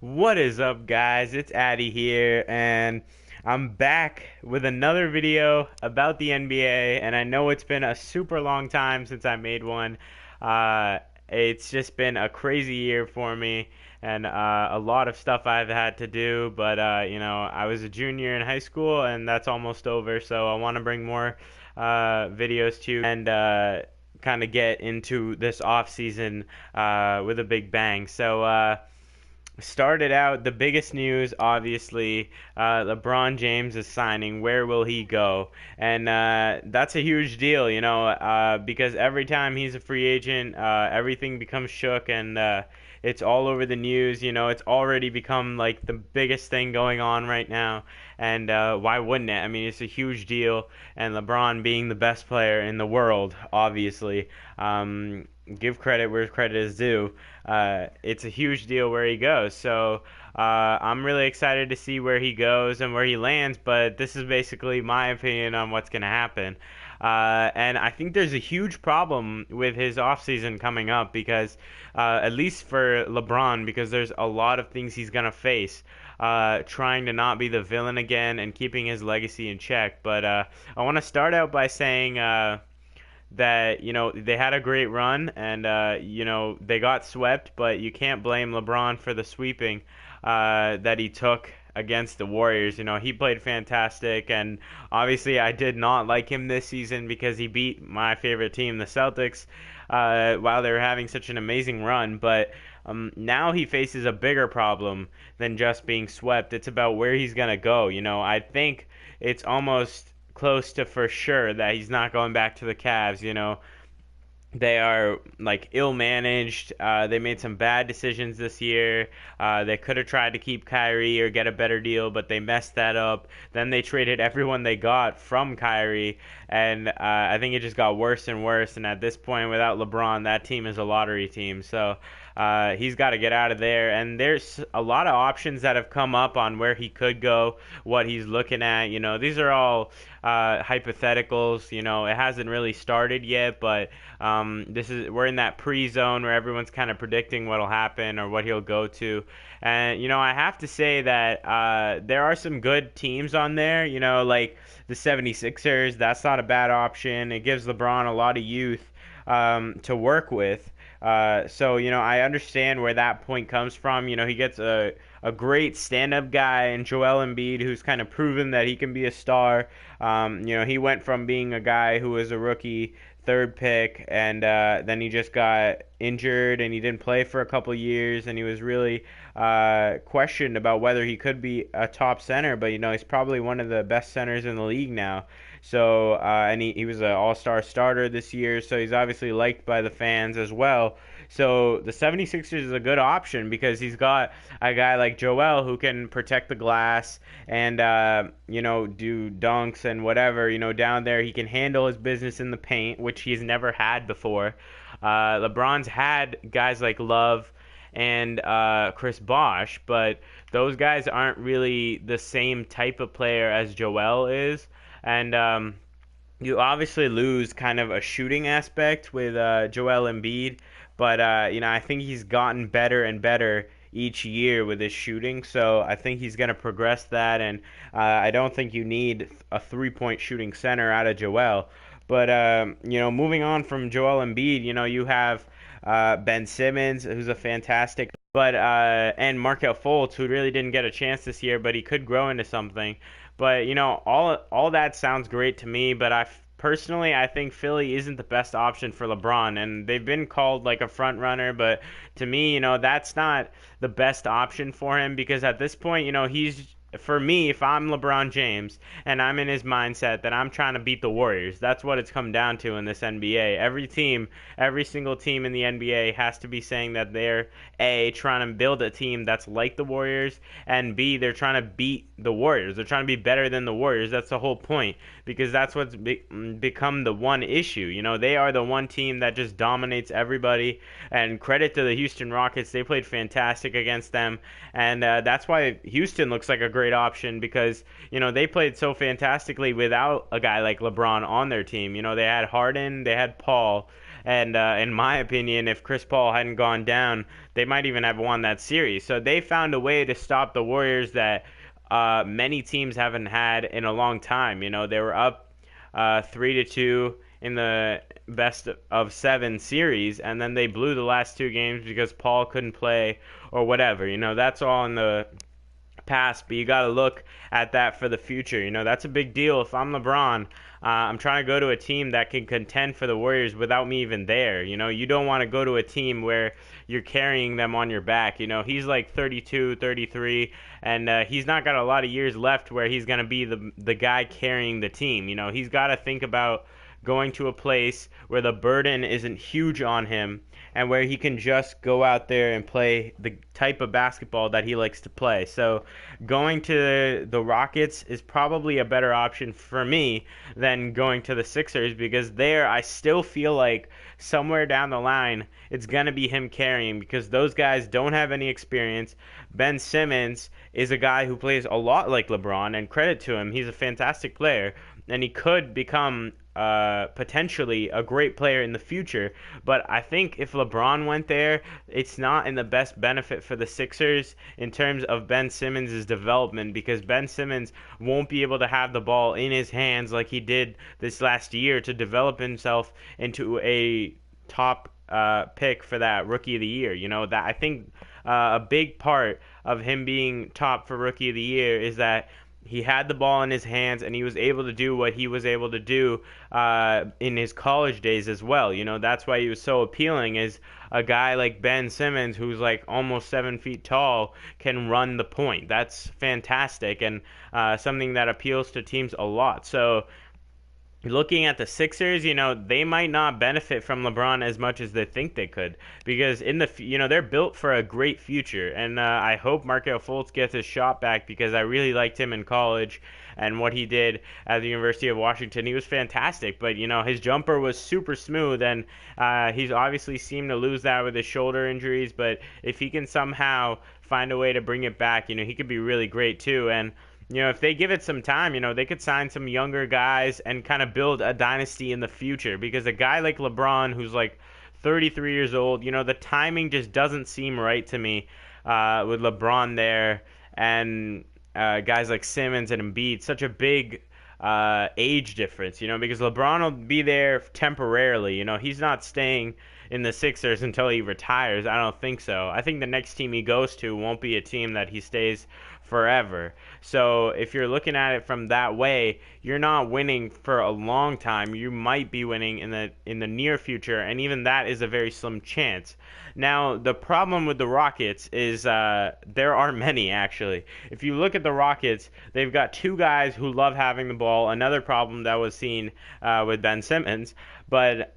What is up, guys? It's Addy here, and I'm back with another video about the NBA. And I know it's been a super long time since I made one. Uh, it's just been a crazy year for me, and a lot of stuff I've had to do. But I was a junior in high school, and that's almost over. So I want to bring more videos to you and kind of get into this off season with a big bang. Started out the biggest news, obviously, LeBron James is signing. Where will he go? And that's a huge deal, because every time he's a free agent, everything becomes shook and it's all over the news. It's already become like the biggest thing going on right now. And why wouldn't it? I mean, it's a huge deal. And LeBron being the best player in the world, obviously. Give credit where credit is due. It's a huge deal where he goes. I'm really excited to see where he goes and where he lands, but this is basically my opinion on what's going to happen. And I think there's a huge problem with his offseason coming up because, at least for LeBron, because there's a lot of things he's going to face. Trying to not be the villain again and keeping his legacy in check. But I want to start out by saying that they had a great run and they got swept, but you can't blame LeBron for the sweeping that he took against the Warriors. He played fantastic, and obviously I did not like him this season because he beat my favorite team, the Celtics, while they were having such an amazing run. But now he faces a bigger problem than just being swept. It's about where he's gonna go. I think it's almost close to for sure that he's not going back to the Cavs. They are like ill managed. They made some bad decisions this year. They could have tried to keep Kyrie or get a better deal, but they messed that up. Then they traded everyone they got from Kyrie, and I think it just got worse and worse. And at this point, without LeBron, that team is a lottery team. So he's got to get out of there. And there's a lot of options that have come up on where he could go, what he's looking at. These are all hypotheticals. It hasn't really started yet, but we're in that pre-zone where everyone's kind of predicting what'll happen or what he'll go to. And I have to say that there are some good teams on there. Like the 76ers. That's not a bad option. It gives LeBron a lot of youth to work with. I understand where that point comes from. He gets a great stand-up guy in Joel Embiid, who's kind of proven that he can be a star. He went from being a guy who was a rookie third pick, and then he just got injured, and he didn't play for a couple years, and he was really questioned about whether he could be a top center. But he's probably one of the best centers in the league now. And he was an all-star starter this year, so he's obviously liked by the fans as well. So the 76ers is a good option because he's got a guy like Joel who can protect the glass and do dunks and whatever. Down there he can handle his business in the paint, which he's never had before. LeBron's had guys like Love and Chris Bosh, but those guys aren't really the same type of player as Joel is. And you obviously lose kind of a shooting aspect with Joel Embiid, but I think he's gotten better and better each year with his shooting. So I think he's going to progress that, and I don't think you need a three-point shooting center out of Joel. But moving on from Joel Embiid, you have Ben Simmons, who's a fantastic, but and Markelle Fultz, who really didn't get a chance this year, but he could grow into something. But all that sounds great to me. But personally, I think Philly isn't the best option for LeBron, and they've been called like a front runner. But to me, that's not the best option for him because at this point, he's for me, if I'm LeBron James and I'm in his mindset that I'm trying to beat the Warriors, that's what it's come down to in this NBA. Every single team in the NBA has to be saying that they're A, trying to build a team that's like the Warriors, and B, they're trying to beat the Warriors. They're trying to be better than the Warriors. That's the whole point because that's what's become the one issue. They are the one team that just dominates everybody, and credit to the Houston Rockets. They played fantastic against them, and that's why Houston looks like a great option because they played so fantastically without a guy like LeBron on their team. They had Harden, they had Paul, And in my opinion, if Chris Paul hadn't gone down, they might even have won that series. So they found a way to stop the Warriors that many teams haven't had in a long time. They were up 3-2 in the best of seven series, and then they blew the last two games because Paul couldn't play or whatever. That's all in the past, but you got to look at that for the future. That's a big deal. If I'm LeBron, I'm trying to go to a team that can contend for the Warriors without me even there. You don't want to go to a team where you're carrying them on your back. He's like 32, 33, and he's not got a lot of years left where he's going to be the guy carrying the team. He's got to think about going to a place where the burden isn't huge on him and where he can just go out there and play the type of basketball that he likes to play. So going to the Rockets is probably a better option for me than going to the Sixers, because there I still feel like somewhere down the line it's going to be him carrying, because those guys don't have any experience. Ben Simmons is a guy who plays a lot like LeBron, and credit to him, he's a fantastic player, and he could become potentially a great player in the future. But I think if LeBron went there, it's not in the best benefit for the Sixers in terms of Ben Simmons' development, because Ben Simmons won't be able to have the ball in his hands like he did this last year to develop himself into a top pick for that Rookie of the Year. That I think a big part of him being top for Rookie of the Year is that he had the ball in his hands and he was able to do what he was able to do in his college days as well. That's why he was so appealing, is a guy like Ben Simmons, who's like almost 7 feet tall, can run the point. That's fantastic, and something that appeals to teams a lot. So looking at the Sixers, they might not benefit from LeBron as much as they think they could, because they're built for a great future, and I hope Markelle Fultz gets his shot back, because I really liked him in college and what he did at the University of Washington. He was fantastic, but his jumper was super smooth, and he's obviously seemed to lose that with his shoulder injuries. But if he can somehow find a way to bring it back, he could be really great too. And if they give it some time, they could sign some younger guys and kind of build a dynasty in the future. Because a guy like LeBron, who's like 33 years old, the timing just doesn't seem right to me with LeBron there, and guys like Simmons and Embiid, such a big age difference, because LeBron will be there temporarily. He's not staying in the Sixers until he retires. I don't think so. I think the next team he goes to won't be a team that he stays forever. So if you're looking at it from that way, you're not winning for a long time. You might be winning in the near future, and even that is a very slim chance. Now, the problem with the Rockets is there are many, actually. If you look at the Rockets, they've got two guys who love having the ball. Another problem that was seen with Ben Simmons, but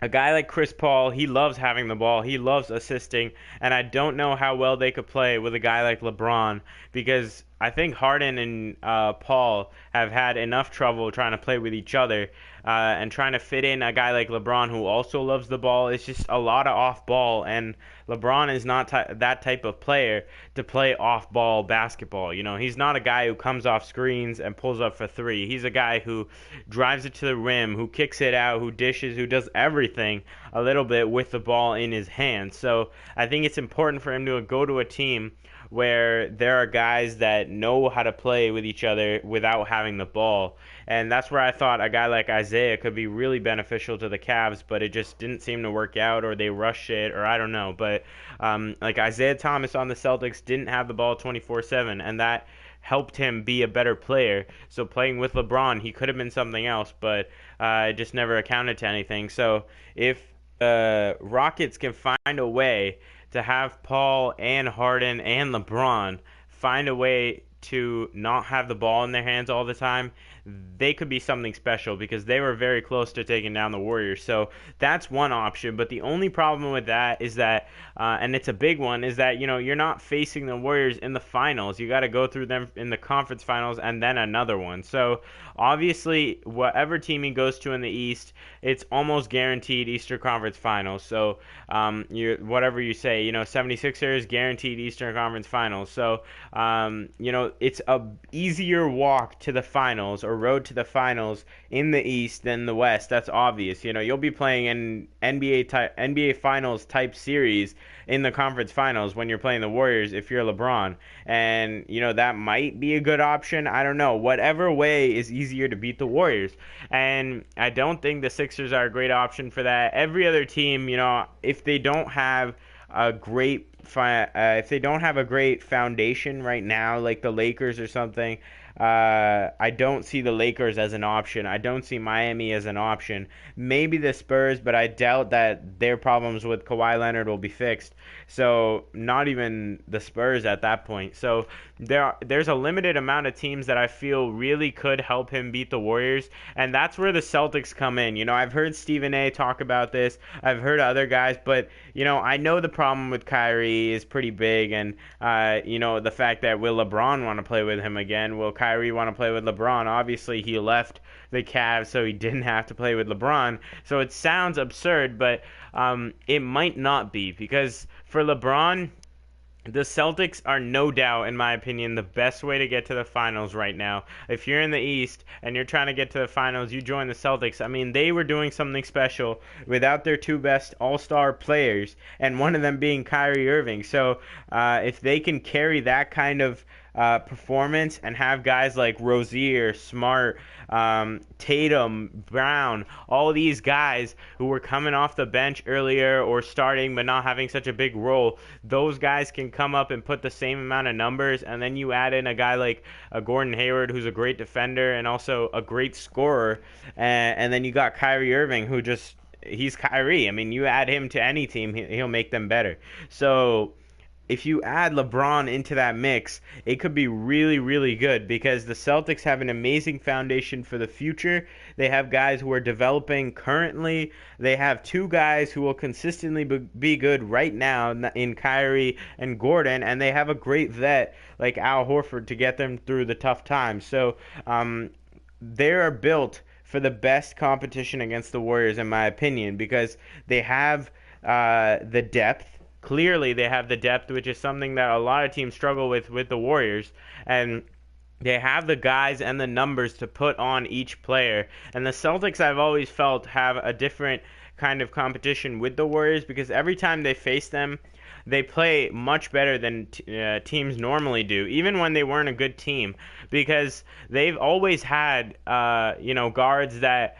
a guy like Chris Paul, he loves having the ball. He loves assisting. And I don't know how well they could play with a guy like LeBron, because I think Harden and Paul have had enough trouble trying to play with each other, and trying to fit in a guy like LeBron who also loves the ball. It's just a lot of off-ball, and LeBron is not that type of player to play off-ball basketball. He's not a guy who comes off screens and pulls up for three. He's a guy who drives it to the rim, who kicks it out, who dishes, who does everything a little bit with the ball in his hands. So I think it's important for him to go to a team where there are guys that know how to play with each other without having the ball. And that's where I thought a guy like Isaiah could be really beneficial to the Cavs, but it just didn't seem to work out, or they rushed it, or I don't know. But like Isaiah Thomas on the Celtics didn't have the ball 24/7, and that helped him be a better player. So playing with LeBron, he could have been something else, but it just never accounted to anything. So if Rockets can find a way to have Paul and Harden and LeBron find a way to not have the ball in their hands all the time, they could be something special, because they were very close to taking down the Warriors. So that's one option. But the only problem with that is that, and it's a big one, is that you're not facing the Warriors in the finals. You got to go through them in the conference finals and then another one. So obviously, whatever team he goes to in the East, it's almost guaranteed Eastern Conference Finals. So whatever you say, 76ers guaranteed Eastern Conference Finals. So it's a easier walk to the finals or road to the finals in the East than the West. That's obvious. You'll be playing an NBA Finals type series in the conference finals when you're playing the Warriors if you're LeBron. And that might be a good option. I don't know. Whatever way is easier to beat the Warriors. And I don't think the Sixers are a great option for that. Every other team, if they don't have a great if they don't have a great foundation right now, like the Lakers or something, I don't see the Lakers as an option. I don't see Miami as an option. Maybe the Spurs, but I doubt that their problems with Kawhi Leonard will be fixed. So not even the Spurs at that point. So there's a limited amount of teams that I feel really could help him beat the Warriors, and that's where the Celtics come in. I've heard Stephen A. talk about this. I've heard other guys, but I know the problem with Kyrie is pretty big, and the fact that will LeBron want to play with him again? Will Kyrie want to play with LeBron? Obviously, he left the Cavs, so he didn't have to play with LeBron. So it sounds absurd, but it might not be, because for LeBron, the Celtics are no doubt, in my opinion, the best way to get to the finals right now. If you're in the East and you're trying to get to the finals, you join the Celtics. I mean, they were doing something special without their two best all-star players, and one of them being Kyrie Irving. So if they can carry that kind of performance and have guys like Rozier, Smart, Tatum, Brown, all these guys who were coming off the bench earlier or starting but not having such a big role, those guys can come up and put the same amount of numbers, and then you add in a guy like Gordon Hayward, who's a great defender and also a great scorer, and then you got Kyrie Irving, who he's Kyrie. I mean, you add him to any team, he'll make them better. So if you add LeBron into that mix, it could be really, really good, because the Celtics have an amazing foundation for the future. They have guys who are developing currently. They have two guys who will consistently be good right now in Kyrie and Gordon, and they have a great vet like Al Horford to get them through the tough times. So they are built for the best competition against the Warriors, in my opinion, because they have the depth. Clearly, they have the depth, which is something that a lot of teams struggle with the Warriors. And they have the guys and the numbers to put on each player. And the Celtics, I've always felt, have a different kind of competition with the Warriors, because every time they face them, they play much better than teams normally do, even when they weren't a good team, because they've always had, guards that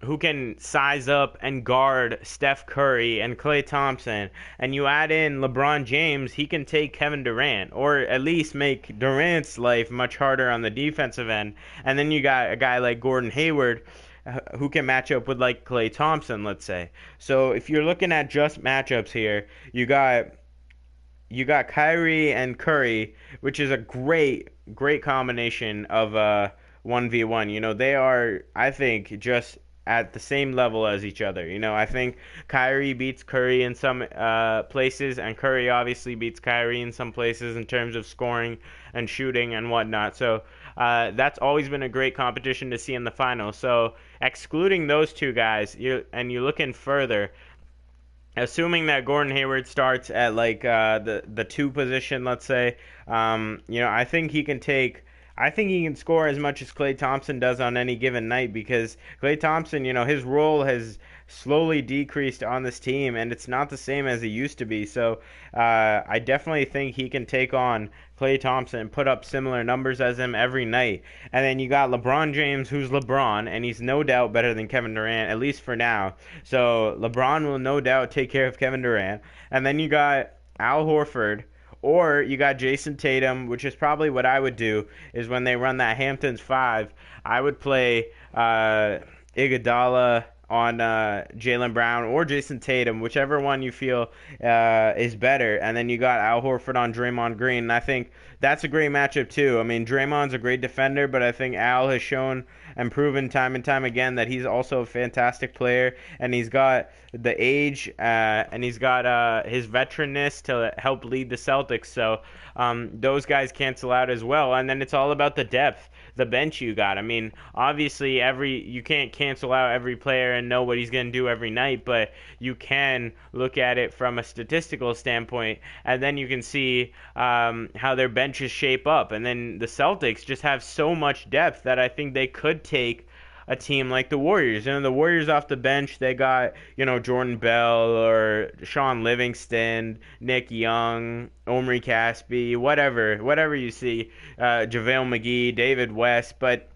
who can size up and guard Steph Curry and Klay Thompson. And you add in LeBron James, he can take Kevin Durant, or at least make Durant's life much harder on the defensive end. And then you got a guy like Gordon Hayward, who can match up with like Klay Thompson, let's say. So if you're looking at just matchups here, you got Kyrie and Curry, which is a great combination of 1v1. They are, I think, just at the same level as each other. I think Kyrie beats Curry in some places, and Curry obviously beats Kyrie in some places in terms of scoring and shooting and whatnot. So that's always been a great competition to see in the finals. So excluding those two guys, you're looking further, assuming that Gordon Hayward starts at like the two position, let's say, I think he can score as much as Klay Thompson does on any given night, because Klay Thompson, his role has slowly decreased on this team, and it's not the same as it used to be. So I definitely think he can take on Klay Thompson and put up similar numbers as him every night. And then you got LeBron James, who's LeBron, and he's no doubt better than Kevin Durant, at least for now. So LeBron will no doubt take care of Kevin Durant. And then you got Al Horford, or you got Jason Tatum, which is probably what I would do, is when they run that Hamptons 5, I would play Iguodala on Jaylen Brown or Jason Tatum, whichever one you feel is better. And then you got Al Horford on Draymond Green. And I think that's a great matchup too. I mean, Draymond's a great defender, but I think Al has shown and proven time and time again that he's also a fantastic player, and he's got the age and he's got his veteranness to help lead the Celtics. So those guys cancel out as well. And then it's all about the depth, the bench you got. I mean, obviously you can't cancel out every player and know what he's going to do every night, but you can look at it from a statistical standpoint, and then you can see how their benches shape up. And then the Celtics just have so much depth that I think they could take a team like the Warriors. You know, the Warriors off the bench, they got, Jordan Bell or Sean Livingston, Nick Young, Omri Caspi, whatever you see, JaVale McGee, David West, but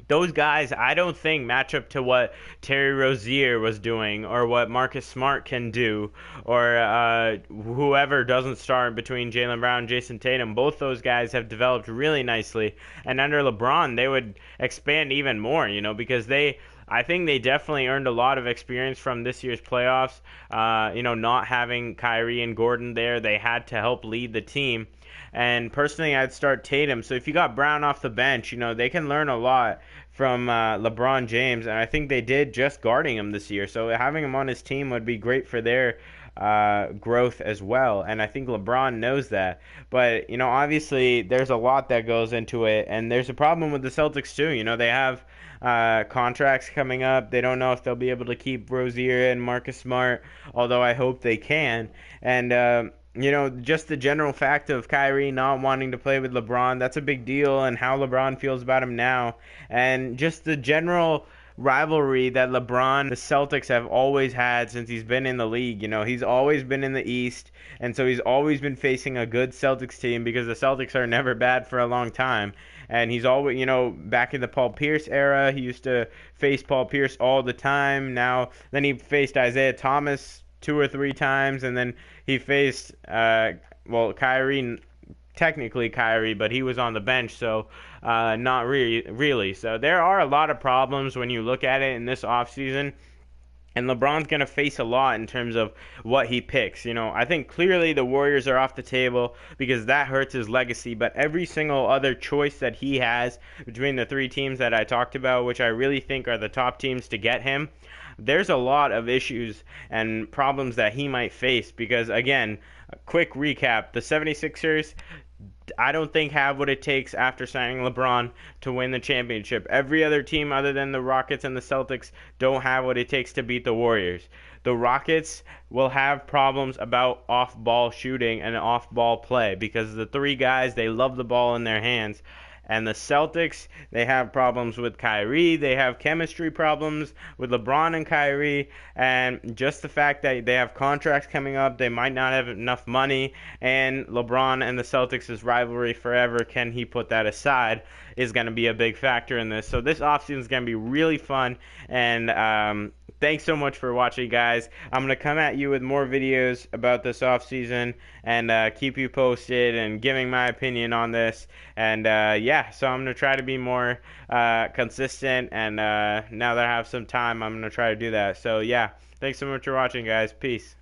those guys, I don't think match up to what Terry Rozier was doing or what Marcus Smart can do or whoever doesn't start between Jaylen Brown and Jason Tatum. Both those guys have developed really nicely. And under LeBron, they would expand even more, because I think they definitely earned a lot of experience from this year's playoffs. Not having Kyrie and Gordon there, they had to help lead the team. And personally, I'd start Tatum. So if you got Brown off the bench, they can learn a lot from LeBron James. And I think they did just guarding him this year. So having him on his team would be great for their growth as well. And I think LeBron knows that. But, obviously there's a lot that goes into it. And there's a problem with the Celtics too. They have contracts coming up. They don't know if they'll be able to keep Rozier and Marcus Smart, although I hope they can. And, just the general fact of Kyrie not wanting to play with LeBron, that's a big deal, and how LeBron feels about him now. And just the general rivalry that LeBron, the Celtics have always had since he's been in the league. He's always been in the East, and so he's always been facing a good Celtics team because the Celtics are never bad for a long time. And he's always, back in the Paul Pierce era, he used to face Paul Pierce all the time. Then he faced Isaiah Thomas 2 or 3 times, and then he faced, Kyrie, technically Kyrie, but he was on the bench, so not really. So there are a lot of problems when you look at it in this offseason. And LeBron's going to face a lot in terms of what he picks. I think clearly the Warriors are off the table because that hurts his legacy. But every single other choice that he has between the 3 teams that I talked about, which I really think are the top teams to get him, there's a lot of issues and problems that he might face. Because, again, a quick recap, the 76ers, I don't think have what it takes after signing LeBron to win the championship. Every other team other than the Rockets and the Celtics don't have what it takes to beat the Warriors. The Rockets will have problems about off-ball shooting and off-ball play because the 3 guys, they love the ball in their hands. And the Celtics, they have problems with Kyrie. They have chemistry problems with LeBron and Kyrie. And just the fact that they have contracts coming up, they might not have enough money. And LeBron and the Celtics' rivalry forever, can he put that aside, is going to be a big factor in this. So this offseason is going to be really fun. And thanks so much for watching, guys. I'm going to come at you with more videos about this offseason and keep you posted and giving my opinion on this. And so I'm going to try to be more consistent. And now that I have some time, I'm going to try to do that. So yeah, thanks so much for watching, guys. Peace.